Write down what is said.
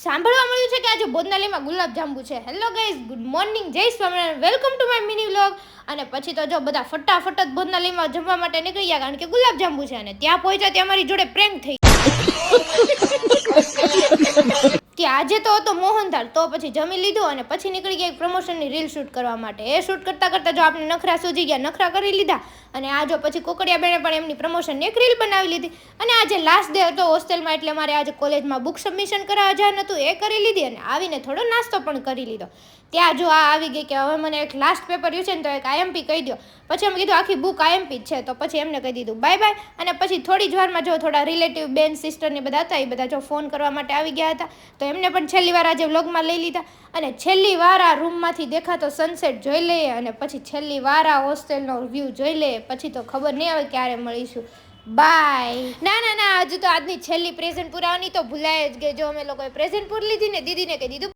સાંભળવા મળ્યું છે કે આજે બોરનાલીમાં ગુલાબજાંબુ છે. હેલો ગાઈઝ, ગુડ મોર્નિંગ, જય Swaminarayan, welcome to my mini vlog. અને પછી તો જો બધા ફટાફટ જ બોરનાલીમાં જમવા માટે નીકળી ગયા, કારણ કે ગુલાબજાંબુ છે. અને ત્યાં પહોંચ્યા ત્યાં મારી જોડે પ્રેન્ક થઈ. કે આજે તો હતો મોહનથાળ, તો પછી જમી લીધું અને પછી નીકળી ગયા એક પ્રમોશનની રીલ શૂટ કરવા માટે. એ શૂટ કરતા કરતા જો આપણે નખરા સૂજી ગયા, નખરા કરી લીધા. અને આ જો પછી કોકડિયા બેને પણ એમની પ્રમોશનની એક રીલ બનાવી લીધી. અને આજે લાસ્ટ ડે હતો હોસ્ટેલમાં, એટલે મારે આજે કોલેજમાં બુક સબમિશન કરાવવા જવાનું હતું, એ કરી લીધી. અને આવીને થોડો નાસ્તો પણ કરી લીધો. ત્યાં જો આ આવી ગઈ કે હવે મને એક લાસ્ટ પેપર રહ્યું છે ને, તો એક આઈએમપી કહી દો. પછી અમે કીધું આખી બુક આઈએમપી જ છે, તો પછી એમને કહી દીધું બાય બાય. અને પછી થોડી જ વારમાં જો થોડા રિલેટિવ બેન સિસ્ટરને બધા હતા, એ બધા જો ફોન કરવા માટે આવી ગયા હતા. તો એમને પણ છેલ્લી વાર આજે વ્લોગમાં લઈ લીધા. અને છેલ્લી વાર આ રૂમમાંથી દેખાતો સનસેટ જોઈ લઈએ, અને પછી છેલ્લી વાર આ હોસ્ટેલનો વ્યૂ જોઈ લઈએ. પછી તો ખબર નહીં આવે ક્યારે મળીશું. બાય. ના હજુ તો આજની છેલ્લી પ્રેઝન્ટ પુરાવાની તો ભૂલાય જ ગઈ. જો અમે લોકોએ પ્રેઝન્ટ પૂર લીધી ને, દીદીને કહી દીધું